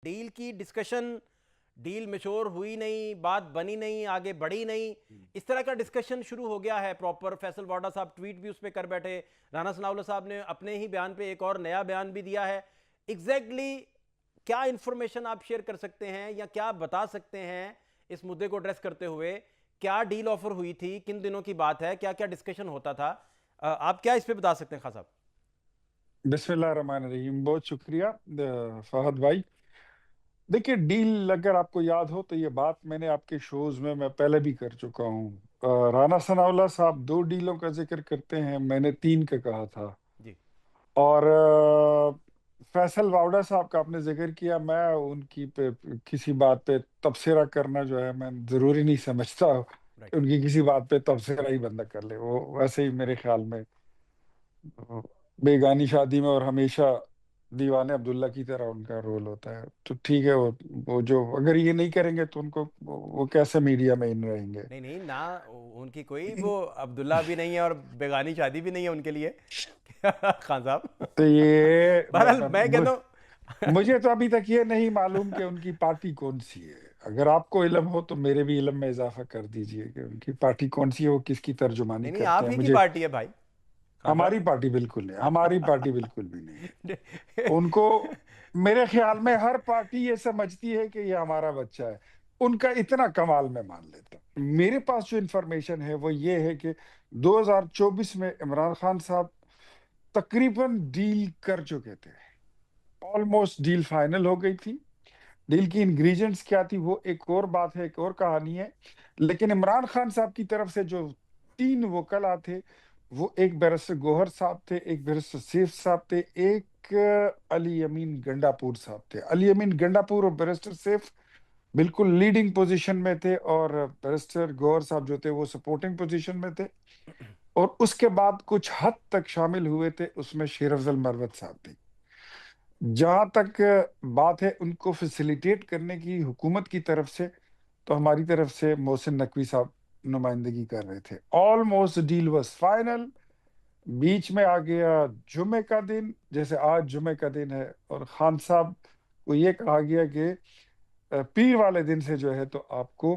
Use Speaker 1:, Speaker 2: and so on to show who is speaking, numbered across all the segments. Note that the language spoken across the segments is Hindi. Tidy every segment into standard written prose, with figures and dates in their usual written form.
Speaker 1: डील की डिस्कशन, डील मैच्योर हुई नहीं, बात बनी नहीं, आगे बढ़ी नहीं, इस तरह का डिस्कशन शुरू हो गया है प्रॉपर। फैसल वाडा साहब ट्वीट भी उस पर कर बैठे, राना सनाउल्लाह साहब ने अपने ही बयान पे एक और नया बयान भी दिया है। एग्जैक्टली क्या इंफॉर्मेशन आप शेयर कर सकते हैं या क्या बता सकते हैं इस मुद्दे को एड्रेस करते हुए? क्या डील ऑफर हुई थी, किन दिनों की बात है, क्या क्या डिस्कशन होता था? आप क्या इस पे बता सकते हैं खास साहब?
Speaker 2: बिस्मिल्लाह रहमान रहीम। बहुत शुक्रिया फहद भाई। देखिए, डील अगर आपको याद हो तो ये बात मैंने आपके शोज में मैं पहले भी कर चुका हूँ। राना सनाउल्लाह साहब 2 डीलों का जिक्र करते हैं, मैंने 3 का कहा था।
Speaker 1: जी।
Speaker 2: और फैसल वावड़ा साहब का आपने जिक्र किया। मैं उनकी पे किसी बात पे तबसरा करना जो है मैं जरूरी नहीं समझता कि
Speaker 1: राइट।
Speaker 2: उनकी किसी बात पे तबसरा ही बंदा कर ले। वो वैसे ही मेरे ख्याल में बेगानी शादी में और हमेशा दीवाने अब्दुल्ला की तरह उनका रोल होता है। तो ठीक है, वो जो अगर ये नहीं करेंगे तो उनको वो कैसे मीडिया में इन रहेंगे।
Speaker 1: नहीं नहीं ना, उनकी कोई वो अब्दुल्ला भी नहीं है और बेगानी शादी भी नहीं है उनके लिए। खान साहब।
Speaker 2: तो ये
Speaker 1: बहरहाल मैं कहता हूँ।
Speaker 2: मुझे तो अभी तक ये नहीं मालूम कि उनकी पार्टी कौन सी है। अगर आपको इल्म हो तो मेरे भी इल्म में इजाफा कर दीजिए कि उनकी पार्टी कौन सी है, वो किसकी तर्जुमानी
Speaker 1: नहीं नहीं,
Speaker 2: करते
Speaker 1: आप
Speaker 2: हैं।
Speaker 1: ही की
Speaker 2: मुझे
Speaker 1: पार्टी है भाई, खान
Speaker 2: हमारी
Speaker 1: साहब।
Speaker 2: पार्टी बिल्कुल नहीं, हमारी पार्टी बिल्कुल भी नहीं है। उनको, मेरे ख्याल में हर पार्टी ये समझती है कि ये हमारा बच्चा है। उनका इतना कमाल मैं मान लेता हूं। मेरे पास जो इंफॉर्मेशन है वो ये है कि 2024 में इमरान खान साहब तकरीबन डील कर चुके थे। ऑलमोस्ट डील फाइनल हो गई थी। डील की इंग्रेडिएंट्स क्या थी वो एक और बात है, एक और कहानी है। लेकिन इमरान खान साहब की तरफ से जो 3 वकला थे, वो एक बैरिस्टर गौहर साहब थे, एक बैरिस्टर सैफ साहब थे, एक अली अमीन गंडापुर साहब थे। अली अमीन गंडापुर और बैरिस्टर सैफ बिल्कुल लीडिंग पोजीशन में थे, और बैरिस्टर गौहर साहब जो थे वो सपोर्टिंग पोजीशन में थे। और उसके बाद कुछ हद तक शामिल हुए थे उसमें शेर अफजल मरवत साहब भी। जहां तक बात है उनको फैसिलिटेट करने की हुकूमत की तरफ से, तो हमारी तरफ से मोहसिन नकवी साहब नुमाइंदगी कर रहे थे। Almost deal was final. बीच में आ गया जुमे का दिन, जैसे आज जुमे का दिन है, और खान साहब को ये कहा गया कि पीर वाले दिन से जो है तो आपको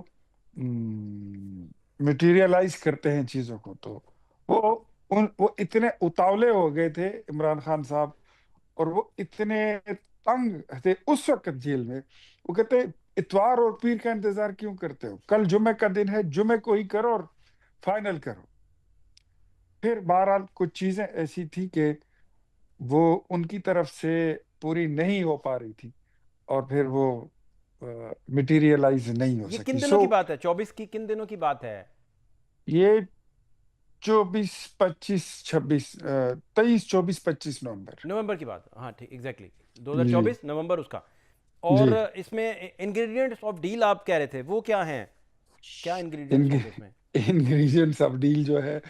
Speaker 2: मटेरियलाइज करते हैं चीजों को। तो वो वो इतने उतावले हो गए थे इमरान खान साहब, और वो इतने तंग थे उस वक्त जेल में। वो कहते, इतवार और पीर का इंतजार क्यों करते हो, कल जुमे का दिन है, जुमे को ही करो और फाइनल करो। फिर बहरहाल कुछ चीजें ऐसी थी कि वो उनकी तरफ से पूरी नहीं हो पा रही थी, और फिर वो मटेरियलाइज नहीं हो
Speaker 1: ये
Speaker 2: सकी।
Speaker 1: किन दिनों
Speaker 2: सो
Speaker 1: की बात है? 24 की किन दिनों की बात है?
Speaker 2: ये 24, 25, 26, 23, 24, 25 नवंबर।
Speaker 1: नवंबर की बात, हाँ ठीक, एग्जैक्टली।
Speaker 2: जी
Speaker 1: 2024 नवंबर उसका।
Speaker 2: जी।
Speaker 1: और इसमें इंग्रेडिएंट्स ऑफ डील आप कह रहे थे, वो क्या हैं? क्या इंग्रेडिएंट्स होंगे इसमें?
Speaker 2: इंग्रेडिएंट्स ऑफ डील जो है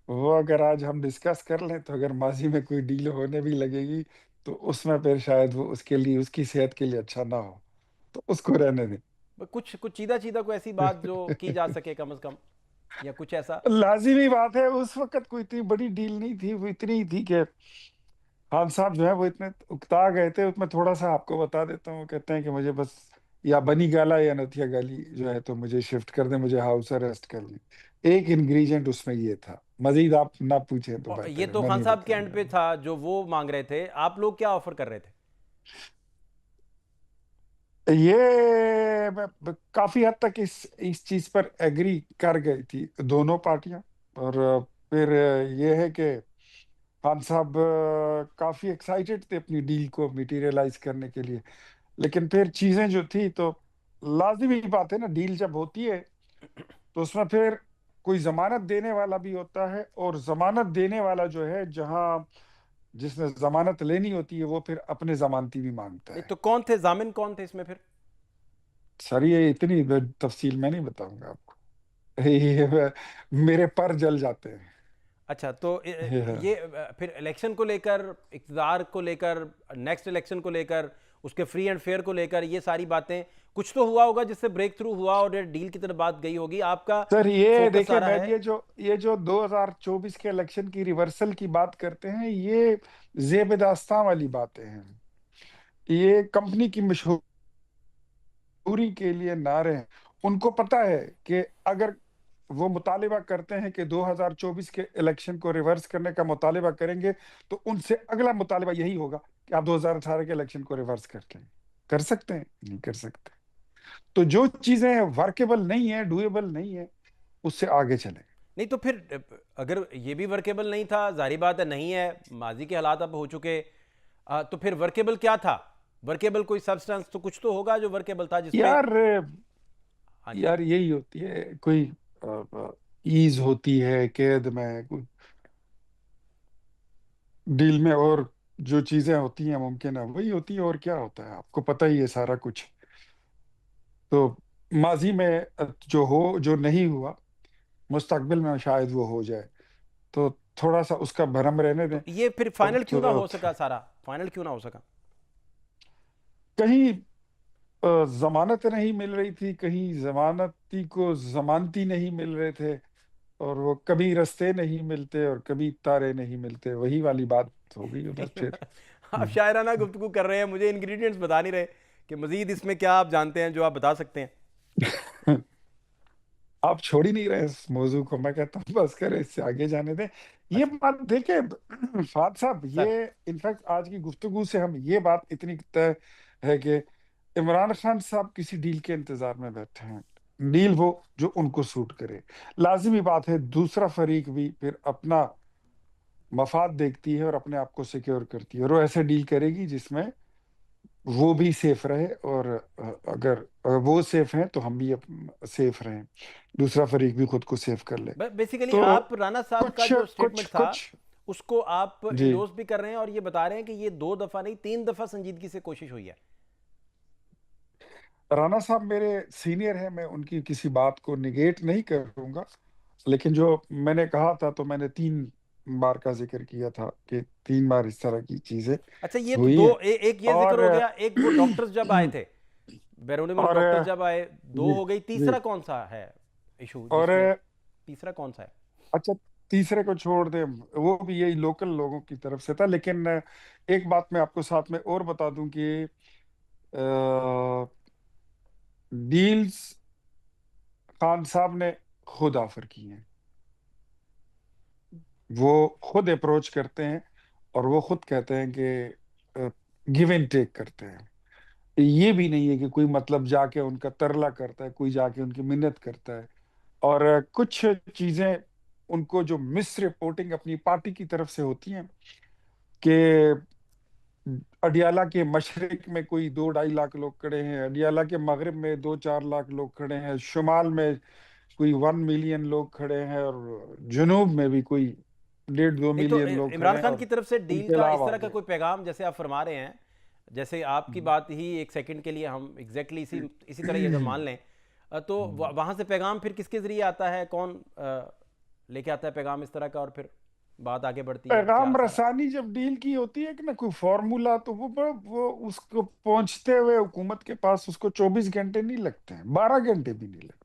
Speaker 2: वो अगर आज हम डिस्कस कर लें, तो अगर माजी में कोई डील होने भी लगेगी तो उसमें फिर शायद वो उसके लिए, उसकी सेहत के लिए अच्छा ना हो, तो उसको रहने दें।
Speaker 1: कुछ कुछ चीदा चीदा कोई ऐसी बात जो की जा सके कम से कम, या कुछ ऐसा?
Speaker 2: लाजिमी बात है, उस वक्त कोई इतनी बड़ी डील नहीं थी। वो इतनी ही थी कि खान साहब जो है वो इतने उकता गए थे। उसमें थोड़ा सा आपको बता देता हूँ। कहते हैं कि मुझे बस या बनी गाला या नथिया गाली जो है तो मुझे शिफ्ट कर दे, मुझे हाउस अरेस्ट कर ले। एक इंग्रेडिएंट उसमें ये था। मजीद आप ना पूछें तो
Speaker 1: और ये
Speaker 2: बेहतर है,
Speaker 1: तो
Speaker 2: मैं
Speaker 1: खान
Speaker 2: नहीं
Speaker 1: साहब के एंड
Speaker 2: बताऊंगा।
Speaker 1: पे था जो वो मांग रहे थे, आप लोग क्या ऑफर कर रहे थे?
Speaker 2: ये काफी हद तक इस चीज पर एग्री कर गई थी दोनों पार्टियां। और फिर ये है कि खान साहब काफी एक्साइटेड थे अपनी डील को मटेरियलाइज करने के लिए। लेकिन फिर चीजें जो थी तो लाजिमी बात है ना, डील जब होती है तो उसमें फिर कोई जमानत देने वाला भी होता है, और जमानत देने वाला जो है, जहां जिसने जमानत लेनी होती है वो फिर अपने जमानती भी मांगता
Speaker 1: नहीं
Speaker 2: है।
Speaker 1: तो कौन थे जामिन, कौन थे इसमें फिर?
Speaker 2: सर ये इतनी तफसील मैं नहीं बताऊंगा आपको। ये मेरे पर जल जाते हैं।
Speaker 1: अच्छा तो ये फिर इलेक्शन को लेकर, इक़्तिदार को लेकर, नेक्स्ट इलेक्शन को लेकर, उसके फ्री एंड फेयर को लेकर, ये सारी बातें, कुछ तो हुआ होगा जिससे ब्रेक थ्रू हुआ और ये डील की तरफ बात गई होगी। आपका
Speaker 2: सर ये
Speaker 1: फोकस
Speaker 2: देखिए,
Speaker 1: सारा
Speaker 2: मैं
Speaker 1: है।
Speaker 2: ये जो 2024 के इलेक्शन की रिवर्सल की बात करते हैं, ये जेब दास्तां वाली बातें हैं। ये कंपनी की मशहूर मजबूरी के लिए ना रहें। उनको पता है कि अगर वो मुतालिबा करते हैं कि 2024 के इलेक्शन को रिवर्स करने का मुतालिबा करेंगे, तो उनसे अगला मुतालिबा यही होगा कि आप 2018 के इलेक्शन को रिवर्स कर लें। कर सकते हैं? नहीं कर सकते। तो जो चीजें वर्केबल नहीं है, डुएबल नहीं है, उससे आगे चले।
Speaker 1: नहीं तो फिर अगर ये भी वर्केबल नहीं था, जाहिर बात है नहीं है, माजी के हालात अब हो चुके, तो फिर वर्केबल क्या था? वर्केबल कोई सब्सटेंस तो कुछ तो होगा जो वर्केबल था जिसपे।
Speaker 2: यार
Speaker 1: हाँ जी।
Speaker 2: यार यही होती है, कोई ईज होती है कैद में, कोई डील में, और जो चीजें होती हैं मुमकिन है वही होती है, और क्या होता है आपको पता ही है सारा कुछ। तो माजी में जो हो, जो नहीं हुआ, मुस्तकबिल में शायद वो हो जाए, तो थोड़ा सा उसका भरम रहने दें।
Speaker 1: तो ये फिर फाइनल क्यों ना
Speaker 2: तो
Speaker 1: हो सका, सारा फाइनल क्यों ना हो सका?
Speaker 2: कहीं जमानत नहीं मिल रही थी, कहीं जमानती को जमानती नहीं मिल रहे थे, और वो कभी रास्ते नहीं मिलते और कभी तारे नहीं मिलते, वही वाली बात हो गई उधर
Speaker 1: नहीं,
Speaker 2: फिर।
Speaker 1: आप शायराना गुफ्तगू कर रहे हैं, मुझे इंग्रेडिएंट्स बता नहीं रहे कि मजीद इसमें क्या आप जानते हैं जो आप बता सकते हैं।
Speaker 2: आप छोड़ ही नहीं रहे इस मौजू को, मैं कहता हूँ बस करें, इससे आगे जाने दें। ये
Speaker 1: अच्छा
Speaker 2: बात देखे फाद साहब,
Speaker 1: सर।
Speaker 2: ये इनफैक्ट आज की गुफ्तगू से हम ये बात इतनी तय है कि इमरान खान साहब किसी डील के इंतजार में बैठे हैं। डील वो जो उनको सूट करे। लाजिमी बात है दूसरा फरीक भी फिर अपना मफाद देखती है और अपने आप को सिक्योर करती है, और वो ऐसे डील करेगी जिसमें वो भी सेफ रहे, और अगर वो सेफ हैं तो हम भी सेफ रहें, दूसरा फरीक भी खुद को सेफ कर ले।
Speaker 1: बेसिकली
Speaker 2: तो
Speaker 1: आप राणा साहब का
Speaker 2: कुछ
Speaker 1: जो
Speaker 2: कुछ
Speaker 1: स्टेटमेंट था
Speaker 2: कुछ
Speaker 1: उसको आप
Speaker 2: जी,
Speaker 1: इंडोर्स भी कर रहे हैं और ये बता रहे हैं कि ये 2 दफा नहीं 3 दफा संजीदगी से कोशिश हुई है।
Speaker 2: राणा साहब मेरे सीनियर हैं, मैं उनकी किसी बात को निगेट नहीं करूंगा, लेकिन जो मैंने कहा था, तो मैंने 3 बार का जिक्र किया था कि 3 बार इस तरह की चीजें
Speaker 1: अच्छा ये तो
Speaker 2: हुई
Speaker 1: दो
Speaker 2: हैं।
Speaker 1: एक ये जिक्र
Speaker 2: और
Speaker 1: हो गया, एक वो डॉक्टर्स जब आए थे, बैरूनी मुल्क
Speaker 2: और
Speaker 1: डॉक्टर्स जब आए, दो
Speaker 2: जी
Speaker 1: हो गई,
Speaker 2: जी
Speaker 1: तीसरा कौन सा है इशू
Speaker 2: और
Speaker 1: जिसमें, तीसरा कौन सा है?
Speaker 2: अच्छा, तीसरे को छोड़ दे, वो भी यही लोकल लोगों की तरफ से था, लेकिन एक बात मैं आपको साथ में और बता दूं कि डील्स खान साहब ने खुद ऑफर की हैं। वो खुद अप्रोच करते हैं, और वो खुद कहते हैं कि गिव एंड टेक करते हैं। ये भी नहीं है कि कोई मतलब जाके उनका तरला करता है, कोई जाके उनकी मिन्नत करता है। और कुछ चीजें उनको जो मिस रिपोर्टिंग अपनी पार्टी की तरफ से होती हैं कि अडियाला के मशरिक में कोई 2-2.5 लाख लोग खड़े हैं, अडियाला के मगरिब में 2-4 लाख लोग खड़े हैं, शुमाल में कोई 1 मिलियन लोग खड़े हैं, और जुनूब में भी कोई 1.5-2
Speaker 1: नहीं तो
Speaker 2: मिलियन लोग
Speaker 1: इमरान
Speaker 2: खड़े हैं,
Speaker 1: खान
Speaker 2: और
Speaker 1: की तरफ से डील
Speaker 2: उनके
Speaker 1: का इस
Speaker 2: अलावा
Speaker 1: तरह का
Speaker 2: आगे।
Speaker 1: कोई पैगाम जैसे आप फरमा रहे हैं, जैसे आपकी बात ही एक सेकंड के लिए हम एग्जैक्टली इसी इसी तरह ही अगर मान लें, तो वहां से पैगाम फिर किसके जरिए आता है, कौन लेके आता है पैगाम इस तरह का, और फिर बात आगे बढ़ती है क्या
Speaker 2: पैगाम
Speaker 1: सारा?
Speaker 2: रसानी जब डील की होती है कि ना कोई फॉर्मूला, तो वो उसको पहुंचते हुए हुकूमत के पास उसको 24 घंटे नहीं लगते हैं, 12 घंटे भी नहीं लगते।